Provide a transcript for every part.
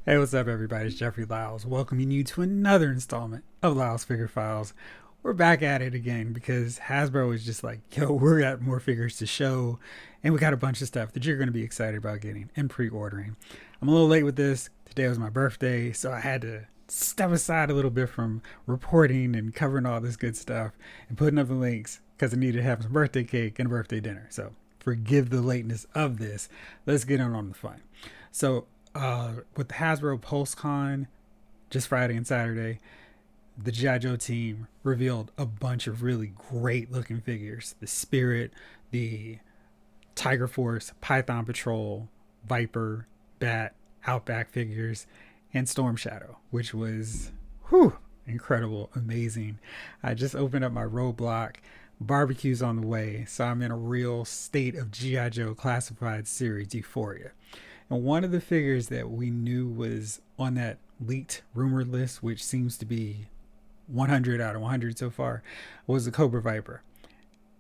Hey, what's up, everybody? It's Jeffrey Lyles, welcoming you to another installment of Lyles Figure Files. We're back at it again because Hasbro is just like, yo, we got more figures to show, and we got a bunch of stuff that you're going to be excited about getting and pre ordering. I'm a little late with this. Today was my birthday, so I had to step aside a little bit from reporting and covering all this good stuff and putting up the links because I needed to have some birthday cake and a birthday dinner. So forgive the lateness of this. Let's get on the fun. So with the Hasbro Pulse Con just Friday and Saturday, the G.I. Joe team revealed a bunch of really great looking figures. The Spirit, the Tiger Force, Python Patrol, Viper, Bat, Outback figures, and Storm Shadow, which was incredible, amazing. I just opened up my Roadblock. Barbecue's on the way, so I'm in a real state of G.I. Joe Classified Series euphoria. And one of the figures that we knew was on that leaked rumor list, which seems to be 100 out of 100 so far, was the Cobra Viper.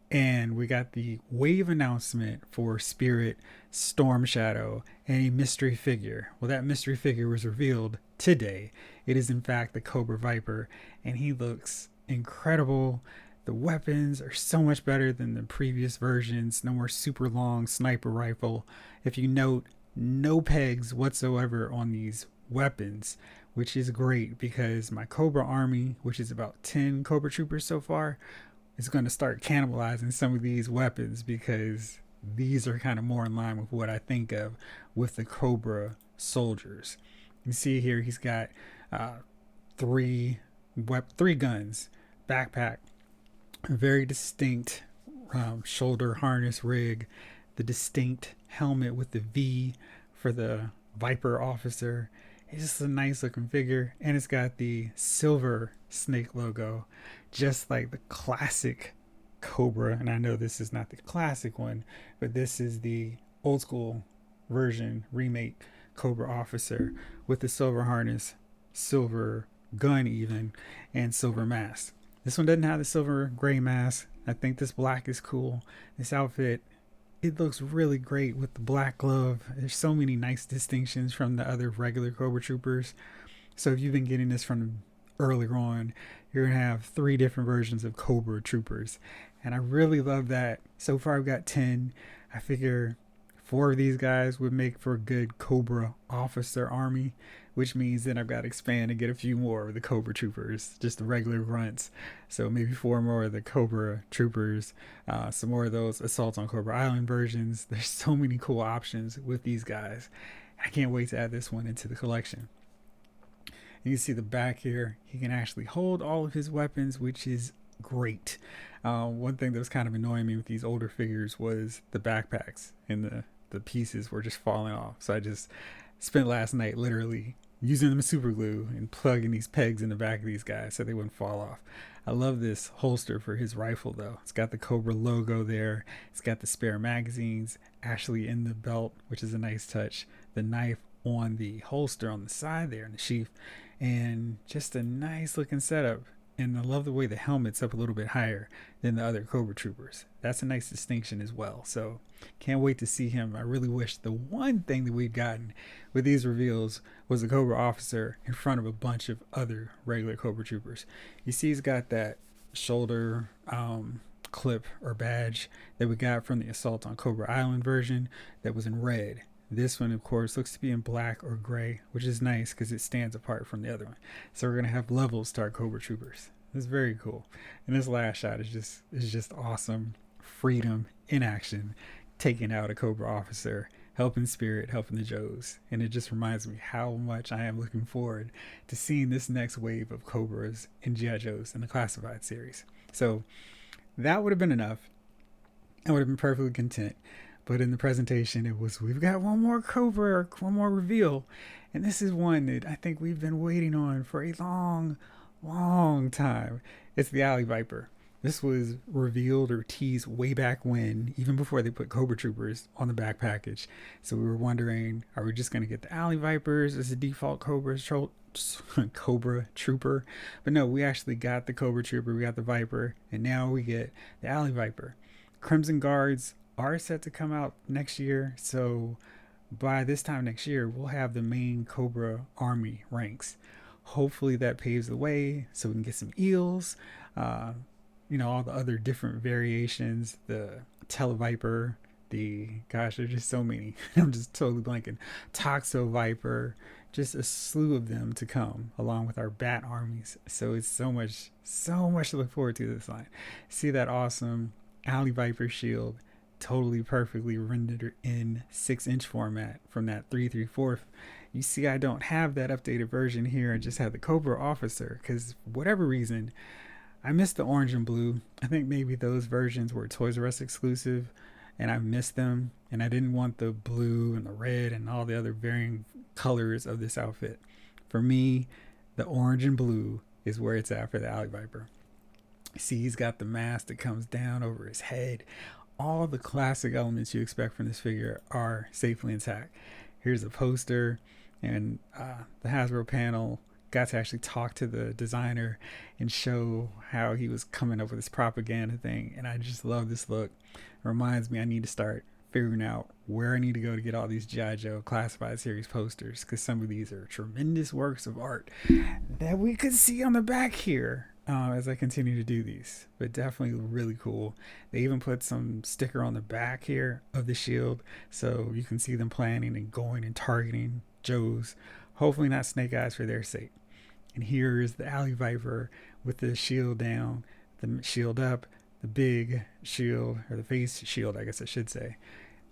And we got the wave announcement for Spirit, Storm Shadow, and a mystery figure. Well, that mystery figure was revealed today. It is, in fact, the Cobra Viper, and he looks incredible. The weapons are so much better than the previous versions. No more super long sniper rifle. If you note, no pegs whatsoever on these weapons, which is great because my Cobra army, which is about 10 Cobra troopers so far, is going to start cannibalizing some of these weapons because these are kind of more in line with what I think of with the Cobra soldiers. You see here he's got uh, three guns, backpack, a very distinct shoulder harness rig, the distinct helmet with the V for the Viper officer. It's just a nice looking figure, and it's got the silver snake logo, just like the classic Cobra. And I know this is not the classic one, but this is the old school version remake Cobra Officer with the silver harness, silver gun, even, and silver mask. This one doesn't have the silver gray mask. I think this black is cool. This outfit, it looks really great with the black glove. There's so many nice distinctions from the other regular Cobra Troopers. So if you've been getting this from earlier on, you're going to have three different versions of Cobra Troopers. And I really love that. So far I've got 10. I figure four of these guys would make for a good Cobra Officer army, which means then I've got to expand and get a few more of the Cobra Troopers, just the regular grunts. So maybe four more of the Cobra Troopers, some more of those Assault on Cobra Island versions. There's so many cool options with these guys. I can't wait to add this one into the collection. You can see the back here. He can actually hold all of his weapons, which is great. One thing that was kind of annoying me with these older figures was the backpacks and the pieces were just falling off. So I just spent last night literally using them super glue and plugging these pegs in the back of these guys so they wouldn't fall off. I love this holster for his rifle though. It's got the Cobra logo there. It's got the spare magazines actually in the belt, which is a nice touch. The knife on the holster on the side there in the sheath, and just a nice looking setup. And I love the way the helmet's up a little bit higher than the other Cobra Troopers. That's a nice distinction as well. So can't wait to see him. I really wish the one thing that we'd gotten with these reveals was a Cobra Officer in front of a bunch of other regular Cobra Troopers. You see he's got that shoulder clip or badge that we got from the Assault on Cobra Island version that was in red. This one, of course, looks to be in black or gray, which is nice because it stands apart from the other one. So we're gonna have levels to our Cobra Troopers. It's very cool. And this last shot is just awesome. Freedom in action, taking out a Cobra Officer, helping Spirit, helping the Joes. And it just reminds me how much I am looking forward to seeing this next wave of Cobras and G.I. Joes in the Classified series. So that would have been enough. I would have been perfectly content. But in the presentation, it was, we've got one more Cobra, one more reveal. And this is one that I think we've been waiting on for a long time. It's the Alley Viper. This was revealed or teased way back when, even before they put Cobra Troopers on the back package. So we were wondering, are we just going to get the Alley Vipers as the default Cobra Trooper? But no, we actually got the Cobra Trooper, we got the Viper, and now we get the Alley Viper. Crimson Guards are set to come out next year, so by this time next year, we'll have the main Cobra army ranks. Hopefully that paves the way so we can get some eels, uh, all the other different variations, the Televiper, gosh, there's just so many. I'm just totally blanking. Toxo Viper, just a slew of them to come, along with our bat armies. So it's so much to look forward to this line. See that awesome Alley Viper shield, totally perfectly rendered in 6-inch format from that 3/4. You see, I don't have that updated version here. I just have the Cobra Officer because, whatever reason, I missed the orange and blue. I think maybe those versions were Toys R Us exclusive, and I missed them. And I didn't want the blue and the red and all the other varying colors of this outfit. For me, the orange and blue is where it's at for the Alley Viper. See, he's got the mask that comes down over his head. All the classic elements you expect from this figure are safely intact. Here's a poster, and the Hasbro panel got to actually talk to the designer and show how he was coming up with this propaganda thing. And I just love this look. It reminds me I need to start figuring out where I need to go to get all these G.I. Joe Classified Series posters, because some of these are tremendous works of art that we could see on the back here as I continue to do these. But definitely really cool. They even put some sticker on the back here of the shield so you can see them planning and going and targeting Joes. Hopefully not Snake Eyes for their sake. And here is the Alley Viper with the shield down, the shield up, the big shield, or the face shield, I guess I should say,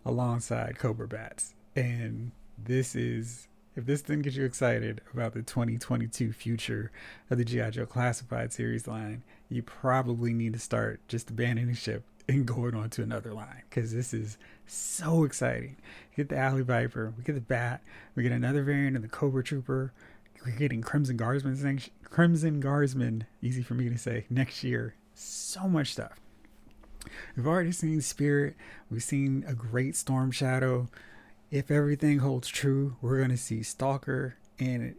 alongside Cobra Bats. And this is, if this didn't get you excited about the 2022 future of the G.I. Joe Classified Series line, you probably need to start just abandoning ship and going on to another line, because this is so exciting. You get the Alley Viper, we get the Bat, we get another variant of the Cobra Trooper, we're getting Crimson Guardsman, easy for me to say, next year. So much stuff. We've already seen Spirit. We've seen a great Storm Shadow. If everything holds true, we're going to see Stalker. And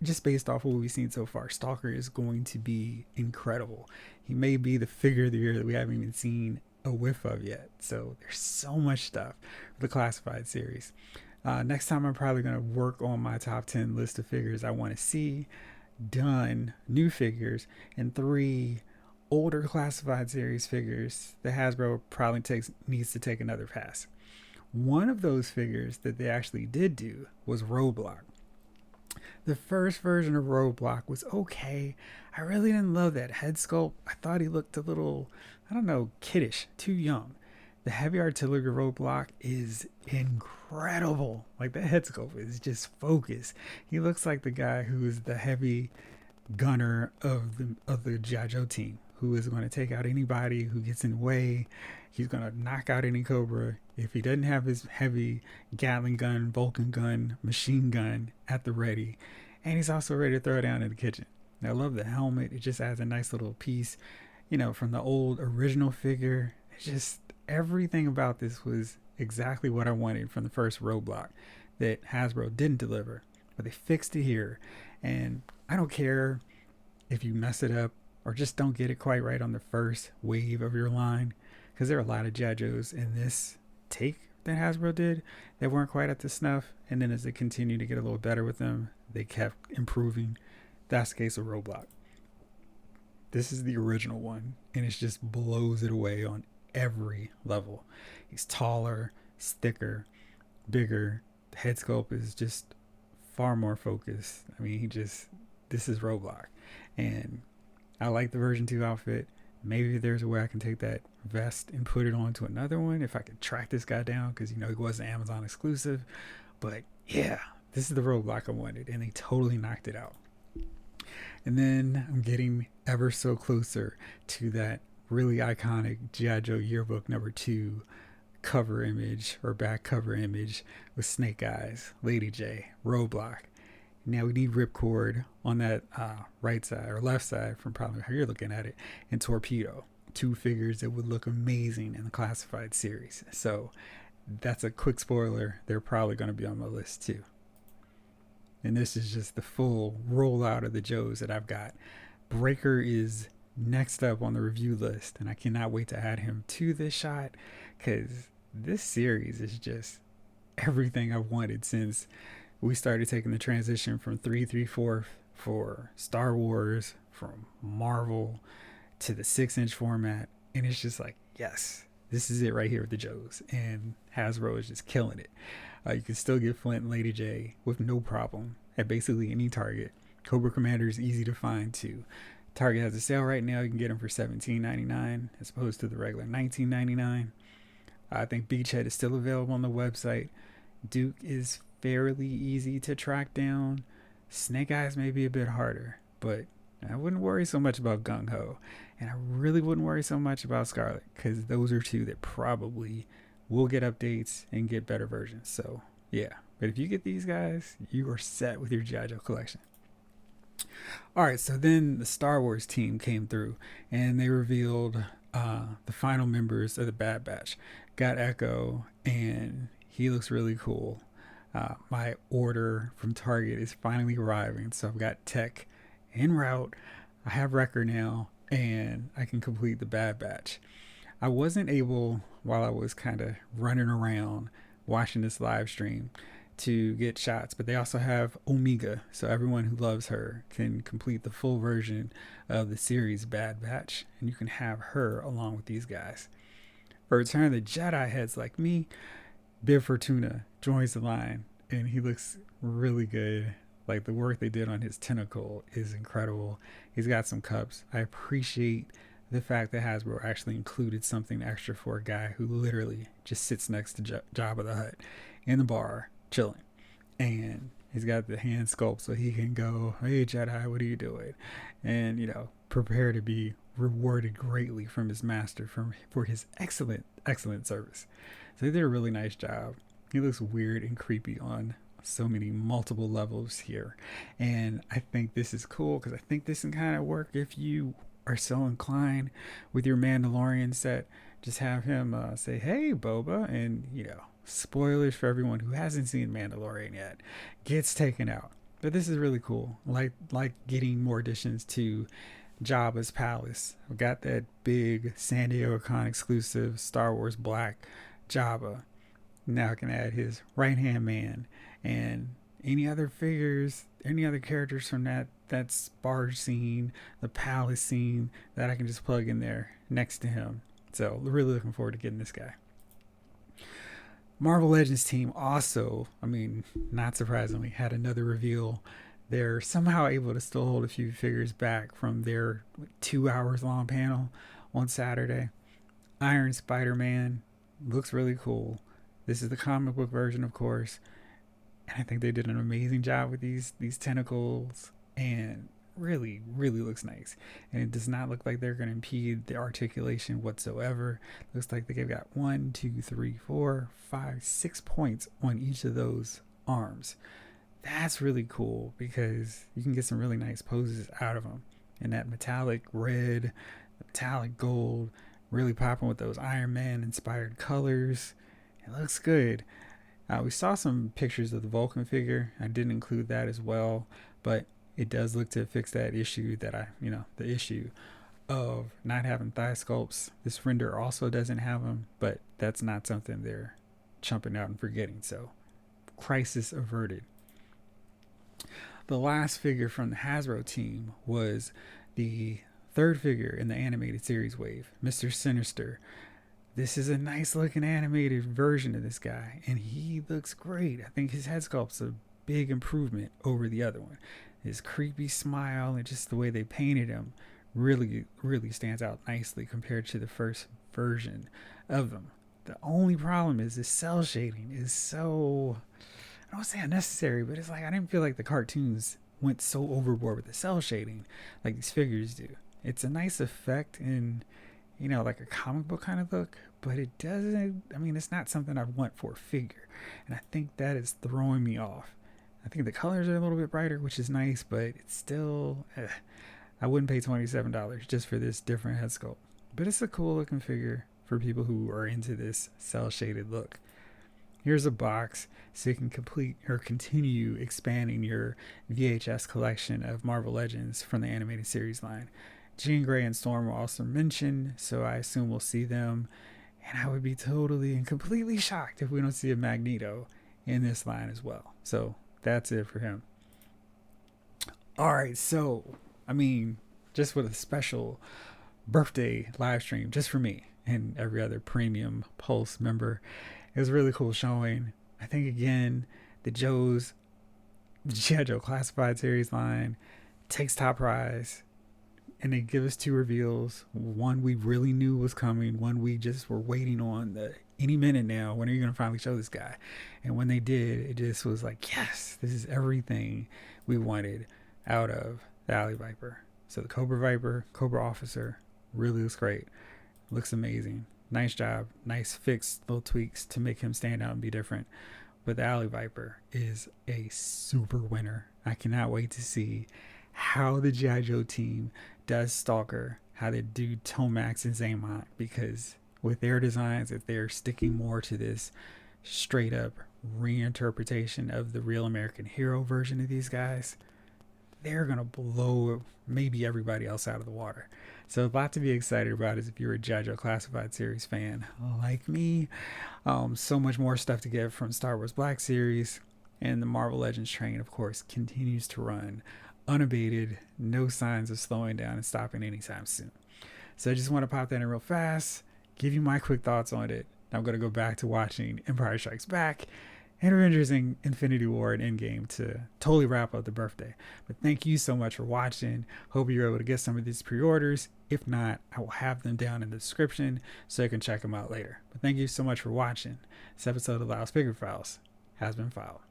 just based off of what we've seen so far, Stalker is going to be incredible. He may be the figure of the year that we haven't even seen a whiff of yet. So there's so much stuff for the Classified series. Next time I'm probably going to work on my top 10 list of figures I want to see done, new figures, and 3 older Classified series figures that Hasbro probably needs to take another pass. One of those figures that they actually did do was Roadblock. The first version of Roadblock was okay. I really didn't love that head sculpt. I thought he looked a little, kiddish, too young. The heavy artillery Roadblock is incredible. Like, the head sculpt is just focused. He looks like the guy who is the heavy gunner of the G.I. Joe team, who is going to take out anybody who gets in the way. He's going to knock out any Cobra. If he doesn't have his heavy Gatling gun, Vulcan gun, machine gun at the ready. And he's also ready to throw it down in the kitchen. And I love the helmet. It just adds a nice little piece, from the old original figure. It's just, everything about this was exactly what I wanted from the first Roadblock that Hasbro didn't deliver. But they fixed it here. And I don't care if you mess it up or just don't get it quite right on the first wave of your line, because there are a lot of G.I. Joes in this take that Hasbro did that weren't quite at the snuff, and then as they continued to get a little better with them, they kept improving. That's the case of Roadblock. This is the original one, and it just blows it away on every level. He's taller, he's thicker, bigger. The head sculpt is just far more focused. I mean, this is Roadblock. And I like the version 2 outfit. Maybe there's a way I can take that vest and put it onto another one if I could track this guy down, because he wasn't Amazon exclusive. But yeah, this is the Roadblock I wanted, and they totally knocked it out. And then I'm getting ever so closer to that really iconic G.I. Joe Yearbook number 2 cover image, or back cover image, with Snake Eyes, Lady J, Roadblock. Now we need Ripcord on that right side or left side, from probably how you're looking at it, and Torpedo. 2 figures that would look amazing in the Classified series. So that's a quick spoiler. They're probably going to be on my list too. And this is just the full rollout of the Joes that I've got. Breaker is next up on the review list, and I cannot wait to add him to this shot, because this series is just everything I've wanted since we started taking the transition from 3/3/4 for Star Wars, from Marvel to the 6-inch format. And it's just like, yes, this is it right here with the Joes. And Hasbro is just killing it. You can still get Flint and Lady J with no problem at basically any Target. Cobra Commander is easy to find too. Target has a sale right now. You can get them for $17.99 as opposed to the regular $19.99. I think Beachhead is still available on the website. Duke is fairly easy to track down. Snake Eyes may be a bit harder, but I wouldn't worry so much about Gung Ho. And I really wouldn't worry so much about Scarlet, because those are two that probably will get updates and get better versions. So, yeah. But if you get these guys, you are set with your G.I. Joe collection. Alright, so then the Star Wars team came through, and they revealed the final members of the Bad Batch. Got Echo, and he looks really cool. My order from Target is finally arriving, so I've got Tech en route. I have Wrecker now, and I can complete the Bad Batch. I wasn't able, while I was kind of running around watching this live stream, to get shots, but they also have Omega, so everyone who loves her can complete the full version of the series Bad Batch, and you can have her along with these guys. For Return of the Jedi heads like me, Bib Fortuna joins the line, and he looks really good. Like, the work they did on his tentacle is incredible. He's got some cups. I appreciate the fact that Hasbro actually included something extra for a guy who literally just sits next to Jabba the Hutt in the bar chilling, and he's got the hand sculpt so he can go, "Hey Jedi, what are you doing?" and prepare to be rewarded greatly from his master for his excellent service. So they did a really nice job. He looks weird and creepy on so many multiple levels here, and I think this is cool because I think this can kind of work if you are so inclined with your Mandalorian set. Just have him say, "Hey Boba," and spoilers for everyone who hasn't seen Mandalorian yet, gets taken out. But this is really cool. Like getting more additions to Jabba's palace. I've got that big San Diego Con exclusive Star Wars Black Jabba. Now I can add his right hand man and any other figures, any other characters from that barge scene, the palace scene, that I can just plug in there next to him. So really looking forward to getting this guy. Marvel Legends team also, not surprisingly, had another reveal. They're somehow able to still hold a few figures back from their 2 hours long panel on Saturday. Iron Spider-Man looks really cool. This is the comic book version, of course, and I think they did an amazing job with these tentacles, and really looks nice. And it does not look like they're going to impede the articulation whatsoever. Looks like they've got 1, 2, 3, 4, 5, 6 points on each of those arms. That's really cool because you can get some really nice poses out of them. And that metallic red, metallic gold, really popping with those Iron Man inspired colors. It looks good. We saw some pictures of the Vulcan figure. I didn't include that as well, but it does look to fix that issue that the issue of not having thigh sculpts. This render also doesn't have them, but that's not something they're chumping out and forgetting. So, crisis averted. The last figure from the Hasbro team was the third figure in the animated series wave, Mr. Sinister. This is a nice looking animated version of this guy, and he looks great. I think his head sculpt's a big improvement over the other one. His creepy smile and just the way they painted him really stands out nicely compared to the first version of him. The only problem is his cell shading is so, I don't want to say unnecessary, but it's like I didn't feel like the cartoons went so overboard with the cell shading like these figures do. It's a nice effect in, like a comic book kind of look, but it doesn't, it's not something I want for a figure. And I think that is throwing me off. I think the colors are a little bit brighter, which is nice, but it's still, I wouldn't pay $27 just for this different head sculpt. But it's a cool looking figure for people who are into this cell shaded look. Here's a box so you can complete or continue expanding your VHS collection of Marvel Legends from the animated series line. Jean Grey and Storm were also mentioned, so I assume we'll see them. And I would be totally and completely shocked if we don't see a Magneto in this line as well. So that's it for him. All right, so I mean, just with a special birthday live stream just for me and every other premium Pulse member, it was a really cool showing. I think again, the G.I. Joe Classified series line takes top prize, and they give us two reveals. One we really knew was coming, one we just were waiting on. The any minute now, when are you going to finally show this guy? And when they did, it just was like, yes, this is everything we wanted out of the Alley Viper. So the Cobra Viper, Cobra Officer, really looks great. Looks amazing. Nice job. Nice fixed little tweaks to make him stand out and be different. But the Alley Viper is a super winner. I cannot wait to see how the G.I. Joe team does Stalker, how they do Tomax and Zaymont, because with their designs, if they're sticking more to this straight up reinterpretation of the Real American Hero version of these guys, they're going to blow maybe everybody else out of the water. So a lot to be excited about is if you're a G.I. Joe Classified series fan like me. So much more stuff to get from Star Wars Black Series, and the Marvel Legends train, of course, continues to run unabated, no signs of slowing down and stopping anytime soon. So I just want to pop that in real fast, give you my quick thoughts on it. I'm going to go back to watching Empire Strikes Back and Avengers Infinity War and Endgame to totally wrap up the birthday. But thank you so much for watching. Hope you're able to get some of these pre-orders. If not, I will have them down in the description so you can check them out later. But thank you so much for watching. This episode of Lyles Figure Files has been filed.